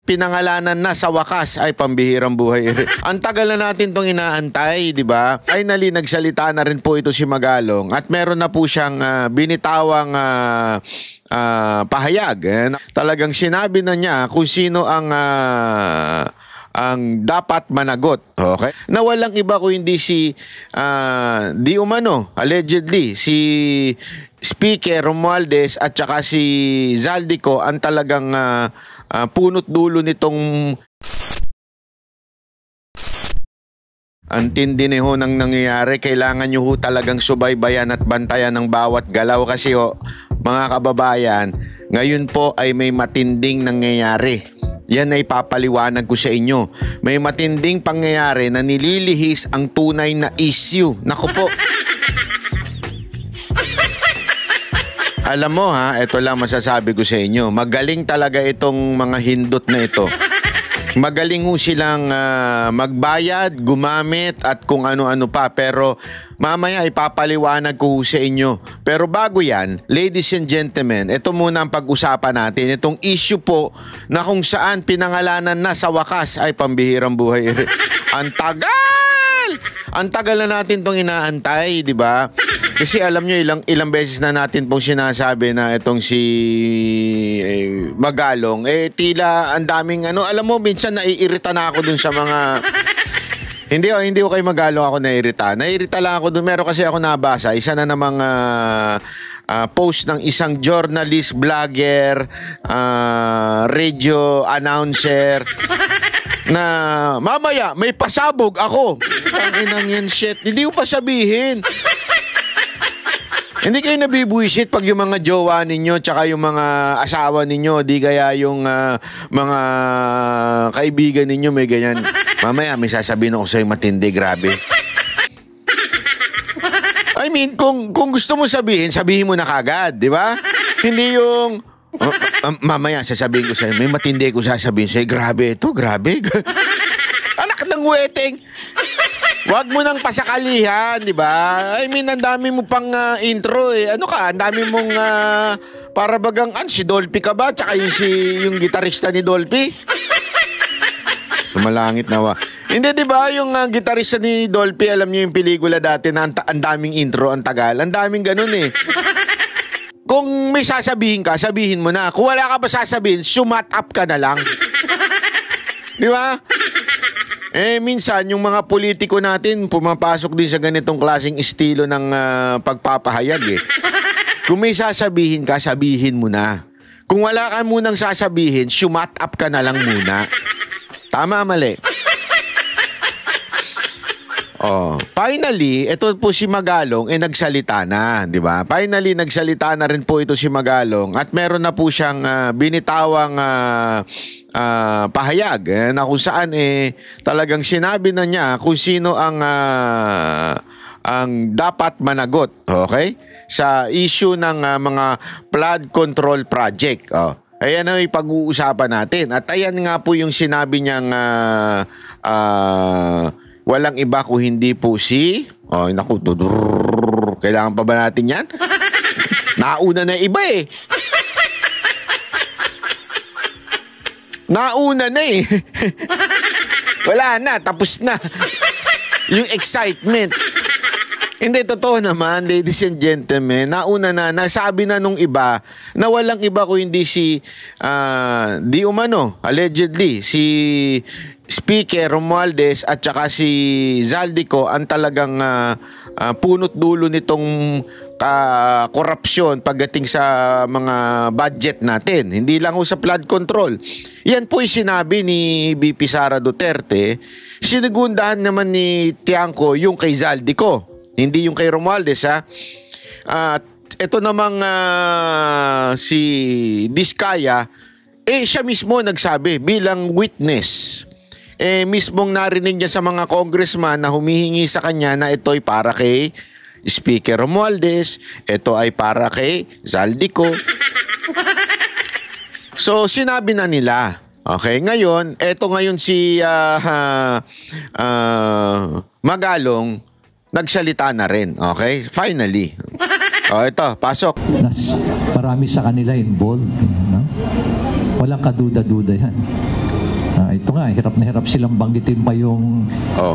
pinangalanan na sa wakas ay pambihirang buhay. Ang tagal na natin tong inaantay, di ba? Finally, nagsalita na rin po ito si Magalong at meron na po siyang binitawang pahayag. Talagang sinabi na niya kung sino ang dapat managot. Okay? Na walang iba kung hindi si di umano, allegedly, si Speaker Romualdez at saka si Zaldico ang talagang punot dulo nitong ang tindi ho nang nangyayari. Kailangan nyo ho talagang subaybayan at bantayan ng bawat galaw kasi ho, mga kababayan, ngayon po ay may matinding nangyayari. Yan ay papaliwanag ko sa inyo. May matinding pangyayari na nililihis ang tunay na issue. Naku po. Alam mo ha, ito lang masasabi ko sa inyo. Magaling talaga itong mga hindot na ito. Magaling ho silang magbayad, gumamit at kung ano-ano pa. Pero mamaya ipapaliwanag ko sa inyo. Pero bago yan, ladies and gentlemen, ito muna ang pag-usapan natin. Itong issue po na kung saan pinangalanan na sa wakas ay pambihirang buhay. Ang tagal! Ang tagal na natin itong inaantay, di ba? Kasi alam nyo, ilang beses na natin pong sinasabi na itong si Magalong, tila ang daming alam mo, minsan naiirita na ako dun sa mga... Hindi ko kay Magalong ako naiirita. Naiirita lang ako dun. Meron kasi ako nabasa, isa na namang post ng isang journalist, vlogger, radio announcer, na mamaya may pasabog ako. Ang inang yan, shit. Hindi ko pa sabihin. Hindi kayo nabibuisit pag yung mga jowa ninyo tsaka yung mga asawa ninyo, di kaya yung mga kaibigan ninyo may ganyan. Mamaya may sasabihin ako sa'yo matindi, grabe. I mean, kung gusto mo sabihin mo na kagad, di ba? Hindi yung mamaya sasabihin ko sa'yo, may matindi ko sasabihin sa'yo, grabe ito, grabe. Anak ng weteng. Wag mo nang pasakalihan, di ba? I mean, ang dami mo pang intro eh. Ano ka? Ang dami mong para bagang si Dolphy ka ba? Tsaka yung gitarista ni Dolphy? Sumalangit nawa. Hindi, di ba? Yung gitarista ni Dolphy, alam niyo yung pelikula dati na ang daming intro, ang tagal. Ang daming ganun eh. Kung may sasabihin ka, sabihin mo na. Kung wala ka pa sasabihin, sumat up ka na lang. Di ba? Minsan, yung mga politiko natin, pumapasok din sa ganitong klaseng estilo ng pagpapahayag eh. Kung may sasabihin ka, sabihin mo na. Kung wala ka munang sasabihin, sumat up ka na lang muna. Tama, mali? Finally, ito po si Magalong nagsalita na, di ba? Finally, nagsalita na rin po ito si Magalong at meron na po siyang binitawang pahayag na kung saan talagang sinabi na niya kung sino ang dapat managot, okay? Sa issue ng mga flood control project. Ayan ang pag-uusapan natin. At ayan nga po yung sinabi niyang walang iba kung hindi po si... naku, kailangan pa ba natin yan? Nauna na iba eh. Nauna na eh. Wala na, tapos na. Yung excitement. Hindi, totoo naman, ladies and gentlemen, nauna na, nasabi na nung iba na walang iba kung hindi si, di umano, allegedly, si Speaker Romualdez at saka si Zaldico ang talagang punot dulo nitong korupsyon pagdating sa mga budget natin. Hindi lang ho sa flood control. Yan po yung sinabi ni VP Sara Duterte. Sinigundahan naman ni Tiangco yung kay Zaldico. Hindi yung kay Romualdez ha. At ito namang si Diskaya, siya mismo nagsabi bilang witness. Mismong narinig niya sa mga congressman na humihingi sa kanya na ito'y para kay Speaker Romualdez, ito ay para kay Zaldico. So sinabi na nila. Okay, ngayon, ngayon si Magalong nagsalita na rin. Okay? Finally. Ito, pasok. Marami sa kanila involved. No? Walang kaduda-duda yan. ito nga, hirap na hirap silang banggitin pa yung...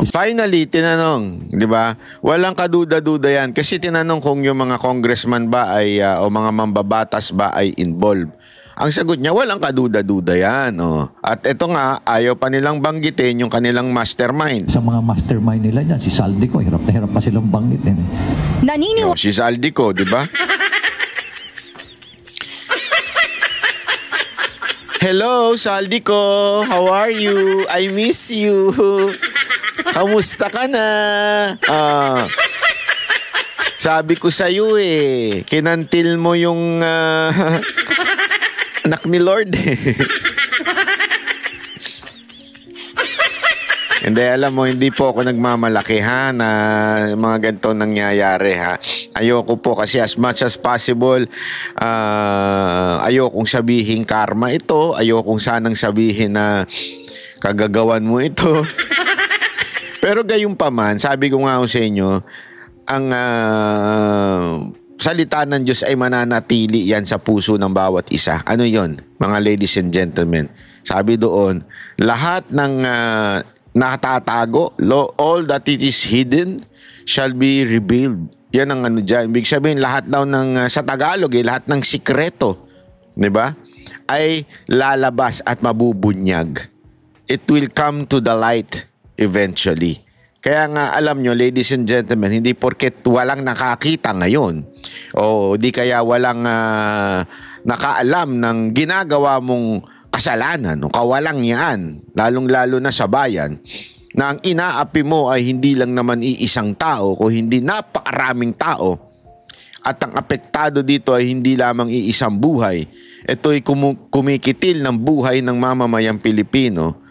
Finally, tinanong, di ba? Walang kaduda-duda yan. Kasi tinanong kung yung mga congressman ba ay, o mga mambabatas ba ay involved. Ang sagot niya, walang kaduda-duda yan. At ito nga, ayaw pa nilang banggitin yung kanilang mastermind. Sa mga mastermind nila dyan, si Saldico, hirap na hirap pa silang banggitin. Si Saldico, di ba? Hello, Saldico. How are you? I miss you. Kamusta ka na? Sabi ko sa'yo kinantil mo yung anak ni Lord. Hindi, alam mo, hindi po ako nagmamalaki na mga ganito nangyayari Ayoko po kasi as much as possible, ayokong sabihin karma ito, ayokong sanang sabihin na kagagawan mo ito. Pero gayon pa man, sabi ko nga sa inyo, ang salita ng Diyos ay mananatili yan sa puso ng bawat isa. Ano yon, mga ladies and gentlemen? Sabi doon, lahat ng nakatatago, all that it is hidden shall be revealed. Yan ang dyan. Ibig sabihin, lahat daw ng, sa Tagalog, lahat ng sikreto, di ba, ay lalabas at mabubunyag. It will come to the light eventually. Kaya nga, alam nyo, ladies and gentlemen, hindi porket walang nakakita ngayon, o di kaya walang nakaalam ng ginagawa mong kasalanan, kawalang yan, lalong-lalo na sa bayan, na ang inaapi mo ay hindi lang naman iisang tao, o hindi napakaraming tao, at ang apektado dito ay hindi lamang iisang buhay. Ito'y kumikitil ng buhay ng mamamayang Pilipino,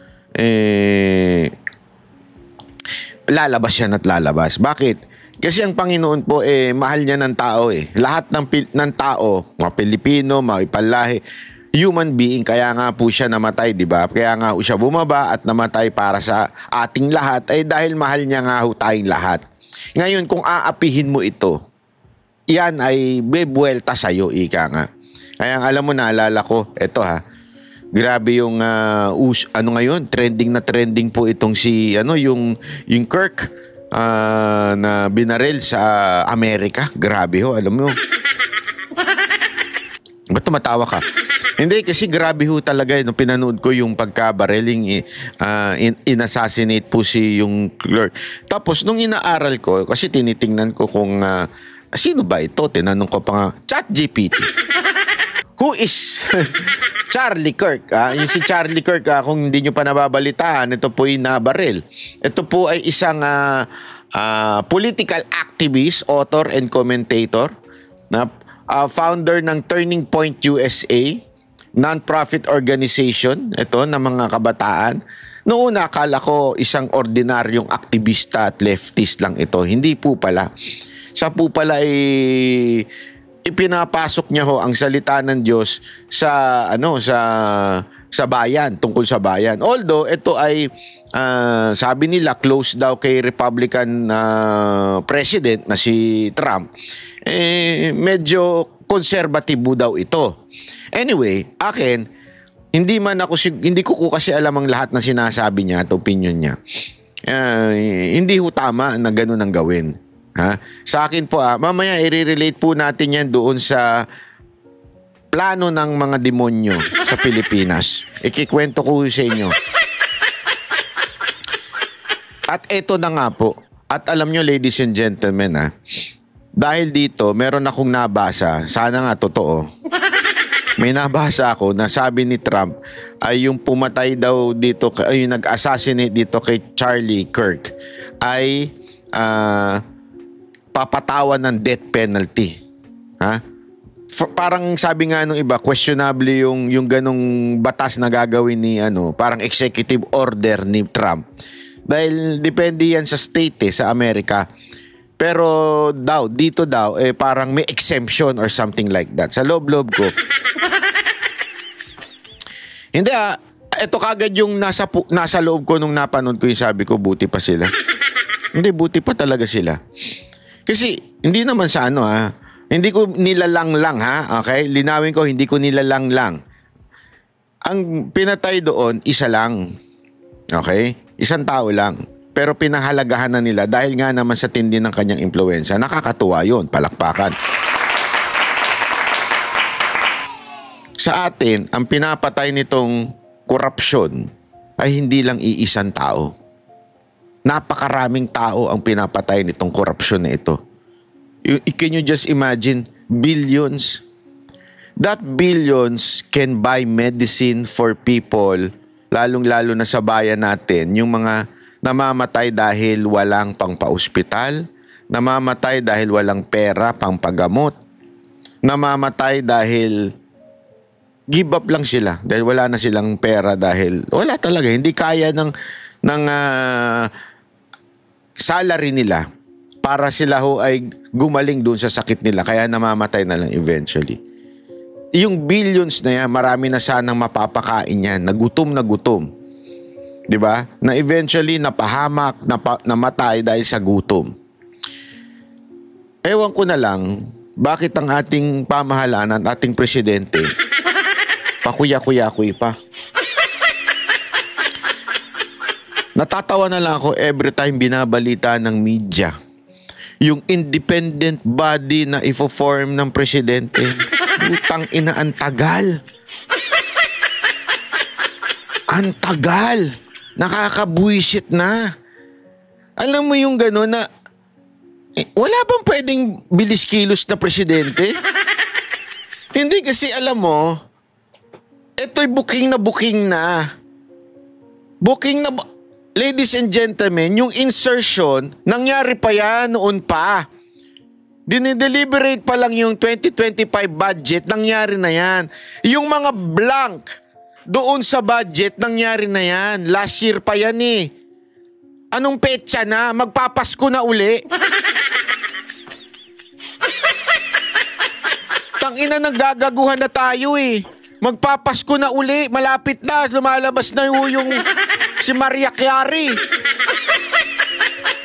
lalabas yan at lalabas. Bakit? Kasi ang Panginoon po, mahal niya ng tao. Lahat ng tao, mga Pilipino, mga ipalahi, human being, kaya nga po siya namatay, di ba? Kaya nga siya bumaba at namatay para sa ating lahat, ay dahil mahal niya nga tayong lahat. Ngayon, kung aapihin mo ito, yan ay bebuelta sa'yo, ika nga. Kaya alam mo, naalala ko, eto grabe yung, ngayon, trending na trending po itong yung Kirk, na binaril sa Amerika. Grabe alam mo. Ba't tumatawa ka? Hindi, kasi grabe talaga nung pinanood ko yung pagka-bareling, in-assassinate po yung clerk. Tapos nung inaaral ko, kasi tinitingnan ko kung sino ba ito? Tinanong ko pa nga, ChatGPT. Who is Charlie Kirk? Yung si Charlie Kirk, kung hindi nyo pa nababalitaan, ito po yung nabaril. Ito po ay isang political activist, author and commentator na founder ng Turning Point USA, non-profit organization, ito, ng mga kabataan. Noong una, akala ko isang ordinaryong aktivista at leftist lang ito. Hindi po pala. Sa po pala ipinapasok niya ang salita ng Diyos sa bayan, tungkol sa bayan. Although ito ay sabi nila close daw kay Republican president na si Trump. Medyo konserbatibo daw ito. Anyway, hindi ko kasi alam ang lahat na sinasabi niya at opinion niya. Hindi tama na gano'n ang gawin. Sa akin po, mamaya i-relate po natin yan doon sa plano ng mga demonyo sa Pilipinas. Ikikwento ko sa inyo. At eto na nga po. At alam nyo, ladies and gentlemen, dahil dito, meron akong nabasa, sana nga totoo. May nabasa ako na sabi ni Trump ay yung pumatay daw dito, ay yung nag-assassinate dito kay Charlie Kirk ay papatawan ng death penalty. Parang sabi nga nung iba, questionable yung ganong batas na gagawin ni parang executive order ni Trump. Dahil depende yan sa state sa Amerika. Pero dito parang may exemption or something like that. Sa loob-loob ko. Hindi ito kagad yung nasa loob ko nung napanood ko yung sabi ko, buti pa sila. Hindi, buti pa talaga sila. Kasi hindi naman sa hindi ko nilalang lang okay? Linawin ko, hindi ko nilalang lang. Ang pinatay doon, isa lang. Okay? Isang tao lang. Pero pinahalagahan na nila dahil nga naman sa tindi ng kanyang impluwensya. Nakakatuwa yun, palakpakan. Sa atin, ang pinapatay nitong korupsyon ay hindi lang iisang tao. Napakaraming tao ang pinapatay nitong korupsyon na ito. Can you just imagine? Billions. That billions can buy medicine for people, lalong-lalo na sa bayan natin, yung mga namamatay dahil walang pangpa-ospital, namamatay dahil walang pera pangpagamot, namamatay dahil give up lang sila dahil wala na silang pera dahil wala talaga, hindi kaya ng salary nila para sila ho ay gumaling doon sa sakit nila kaya namamatay na lang eventually. Yung billions na yan, marami na sanang mapapakain yan, nagutom na gutom. 'Di ba? Na eventually napahamak, namatay dahil sa gutom. Ewan ko na lang bakit ang ating pamahalaan, ating presidente pakuya-kuya-kuy pa. Natatawa na lang ako every time binabalita ng media yung independent body na ifo-form ng presidente. Utang ina, ang tagal. Ang tagal. Nakakabuisit na. Alam mo yung gano'n na wala bang pwedeng bilis-kilos na presidente? Hindi kasi alam mo, ito'y booking na. Booking na. Ladies and gentlemen, yung insertion, nangyari pa yan noon pa. Dinideliberate pa lang yung 2025 budget, nangyari na yan. Yung mga blank doon sa budget, nangyari na yan. Last year pa yan eh. Anong petsa na? Magpapasko na uli. Tangina, naggagaguhan na tayo eh. Magpapasko na uli. Malapit na. Lumalabas na yung si Maria Chiari.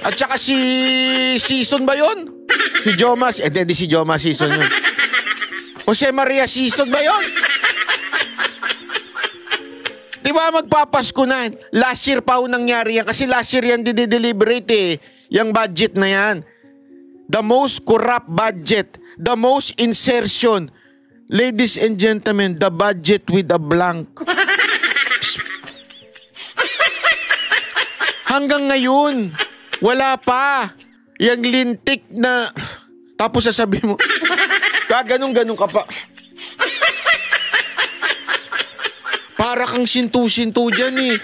At saka si Season ba yun? Si Jomas. Hindi si Jomas Season yun. Jose Maria Season ba yun? Diba magpapasko na? Last year pa ho nangyari yan. Kasi last year yan dideliberate eh. Yung budget na yan. The most corrupt budget. The most insertion. Ladies and gentlemen, the budget with a blank. Hanggang ngayon, wala pa. Yung lintik na... Tapos sasabihin mo, gaganong-ganong ka pa. Para kang sintu-sintu dyan eh.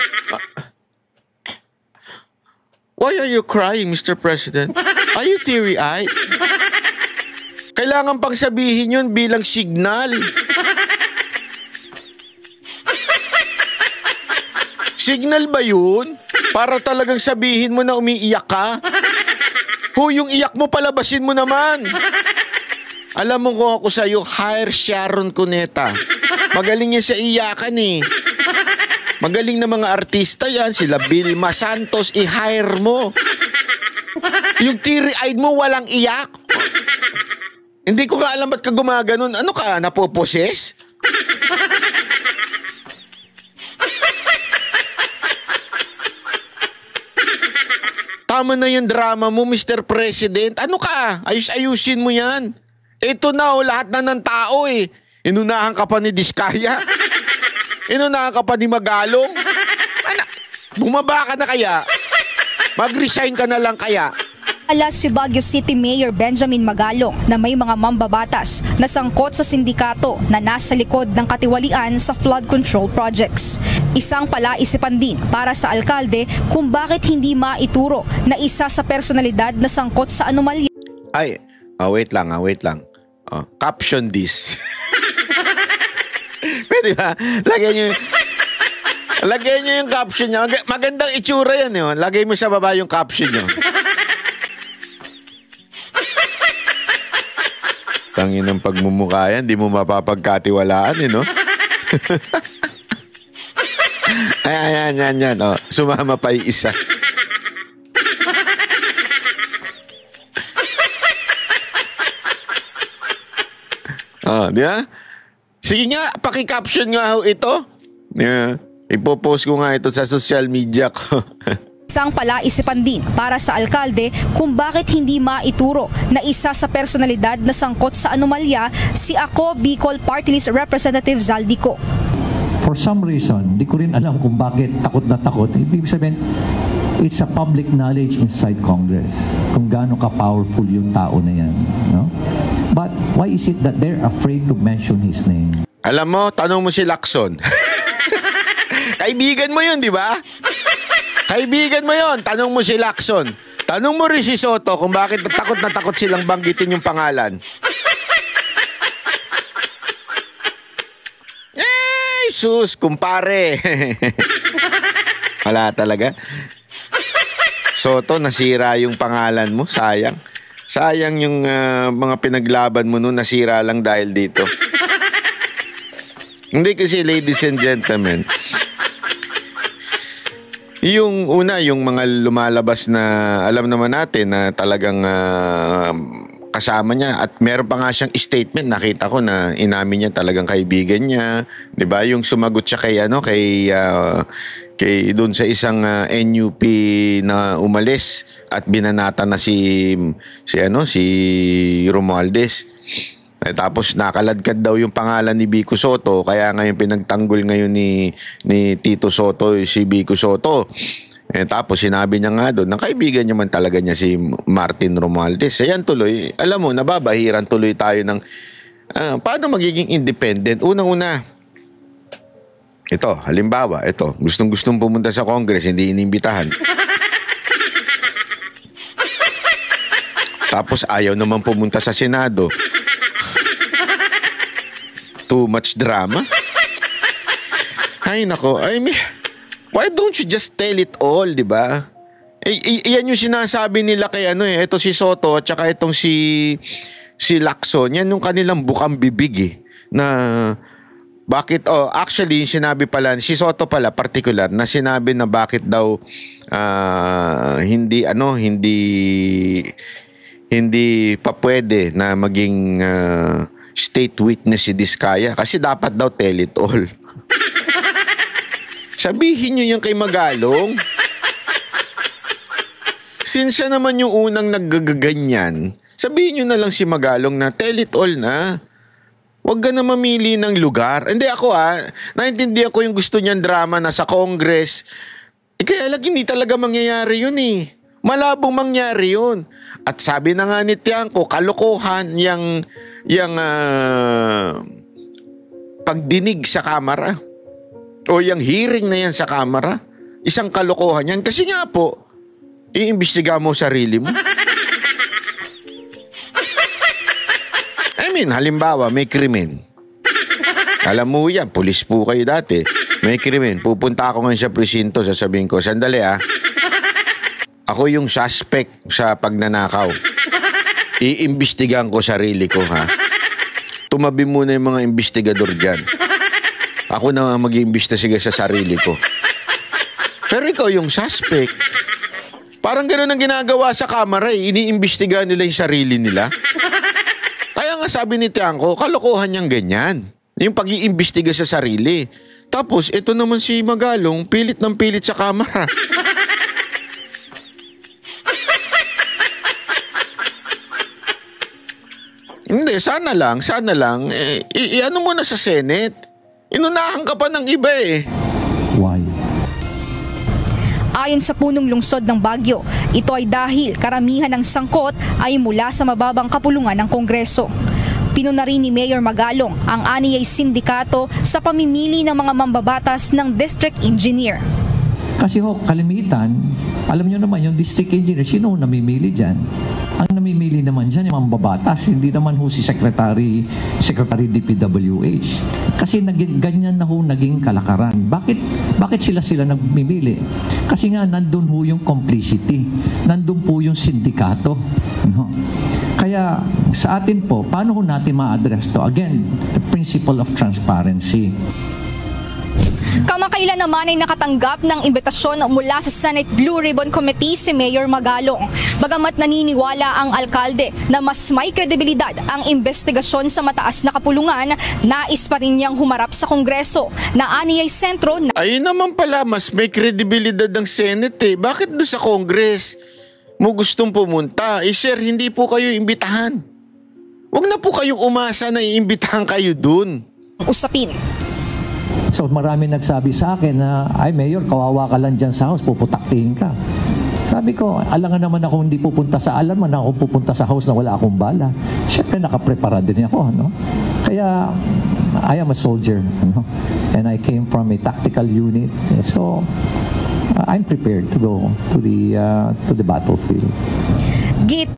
Why are you crying, Mr. President? Are you teary-eyed? Kailangan pang sabihin yun bilang signal. Signal ba yun? Para talagang sabihin mo na umiiyak ka? Yung iyak mo palabasin mo naman. Alam mo kung ako sa'yo, hire Sharon Cuneta. Magaling yan sa iyakan eh. Magaling na mga artista yan, sila Vilma Santos, i-hire mo. Yung teary-eyed mo, walang iyak. Hindi ko nga alam ba't ka gumaganon. Ano ka, napoposes? Tama na yung drama mo, Mr. President. Ano ka? Ayus-ayusin mo yan. Ito na lahat na ng tao eh. Inunahan ka pa ni Diskaya. Inunahan ka pa ni Magalong. Bumaba ka na kaya? Mag-resign ka na lang kaya? Alas si Baguio City Mayor Benjamin Magalong na may mga mambabatas na sangkot sa sindikato na nasa likod ng katiwalian sa flood control projects. Isang palaisipan din para sa alkalde kung bakit hindi maituro na isa sa personalidad na sangkot sa anomalya. Ay, wait lang. Caption this. Pwede ba? Lagay nyo yung caption nyo. Magandang itsura yan yun. Lagay mo sa baba yung caption nyo. Tangin ng pagmumukha yan, di mo mapapagkatiwalaan eh, no? Ayan. Oh, sumama pa yung isa. Oh, di ba? Sige nga, paki-caption nga ho ito. Yeah. Ipopost ko nga ito sa social media ko. Isang palaisipan din para sa alkalde kung bakit hindi maituro na isa sa personalidad na sangkot sa anomalya si Ako Bicol Party List Representative Zaldico. For some reason, di ko rin alam kung bakit takot na takot. Ibig sabihin, it's a public knowledge inside Congress kung gaano ka-powerful yung tao na yan. No? But why is it that they're afraid to mention his name? Alam mo, tanong mo si Lacson. Kaibigan mo yun, di ba? Kaibigan mo yon, tanong mo si Lacson. Tanong mo rin si Soto kung bakit na takot silang banggitin yung pangalan. Eh, sus, kumpare. Wala talaga. Soto, nasira yung pangalan mo, sayang. Sayang yung mga pinaglaban mo noon, nasira lang dahil dito. Hindi kasi, ladies and gentlemen, yung una, yung mga lumalabas na alam naman natin na talagang kasama niya at meron pa nga siyang statement, nakita ko na inamin niya talagang kaibigan niya, 'di ba? Yung sumagot siya kay doon sa isang NUP na umalis at binanata na si Romualdez. Tapos nakaladkad daw yung pangalan ni Vico Soto, kaya ngayon pinagtanggol ngayon ni Tito Soto si Vico Soto. Tapos sinabi niya nga doon, na kaibigan niya man talaga niya si Martin Romualdez. Ayan tuloy, alam mo, nababahiran tuloy tayo ng paano magiging independent. Unang-una, ito, halimbawa, ito, gustong-gustong pumunta sa Congress, hindi inimbitahan. Tapos ayaw naman pumunta sa Senado. Too much drama. Ay nako, why don't you just tell it all, di ba? Yan yung sinasabi nila kay ito si Soto at saka itong si Lacson, yan yung kanilang bukang bibig na bakit, actually sinabi pala, si Soto pala particular na sinabi na bakit daw hindi pa pwede na maging state witness si Diskaya kasi dapat daw tell it all. Sabihin nyo yan kay Magalong. Since siya naman yung unang naggaganyan, sabihin nyo na lang si Magalong na tell it all na. Huwag ka na mamili ng lugar. Hindi ako naintindihan ko yung gusto niyan drama na sa Congress. Kaya lang hindi talaga mangyayari yun eh. Malabong mangyari yun. At sabi na nga ni Tiangco, kalokohan yung pagdinig sa kamera o yung hearing na yan sa kamera. Isang kalokohan yan. Kasi nga po, iimbestiga mo sarili mo. Halimbawa, may krimen. Alam mo yan, pulis po kayo dati. May krimen. Pupunta ako ngayon sa presinto, sasabihin ko, sandali ako yung suspect sa pagnanakaw. Iimbestigahan ko sarili ko, ha? Tumabi muna yung mga investigador dyan. Ako na mag-iimbestiga sa sarili ko. Pero ikaw yung suspect. Parang gano'n ang ginagawa sa kamera iniimbestigahan nila yung sarili nila. Kaya nga sabi ni Tiangco, kalokohan niyang ganyan. Yung pag-iimbestiga sa sarili. Tapos, ito naman si Magalong, pilit ng pilit sa kamera. Hindi, sana lang, ano mo na sa Senate. Inunahan ka pa ng iba eh. Why? Ayon sa punong lungsod ng Baguio, ito ay dahil karamihan ng sangkot ay mula sa mababang kapulungan ng Kongreso. Pinuna rin ni Mayor Magalong ang aniyay sindikato sa pamimili ng mga mambabatas ng district engineer. Kasi kalimitan, alam nyo naman yung district engineer, sino namimili dyan? Ang namimili naman dyan yung mambabatas, hindi naman si Secretary DPWH. Kasi ganyan na naging kalakaran. Bakit sila nagmimili? Kasi nga nandun yung complicity, nandun po yung sindikato. No? Kaya sa atin po, paano natin ma-address to? Again, the principle of transparency. Kamakailan naman ay nakatanggap ng imbitasyon mula sa Senate Blue Ribbon Committee si Mayor Magalong. Bagamat naniniwala ang alkalde na mas may kredibilidad ang investigasyon sa mataas na kapulungan, nais pa rin niyang humarap sa Kongreso na aniyay sentro na... Ayun naman pala, mas may kredibilidad ng Senate eh. Bakit doon sa Congress mo gustong pumunta? Sir, hindi po kayo imbitahan. Huwag na po kayong umasa na iimbitahan kayo doon. Usapin. So marami nagsabi sa akin na, ay Mayor, kawawa ka lang dyan sa house, puputaktihin ka. Sabi ko, alangan naman ako hindi pupunta sa alam na ako pupunta sa house na wala akong bala. Siyempre nakaprepara din ako, no? Kaya I am a soldier, no? And I came from a tactical unit. So I'm prepared to go to the battlefield. Git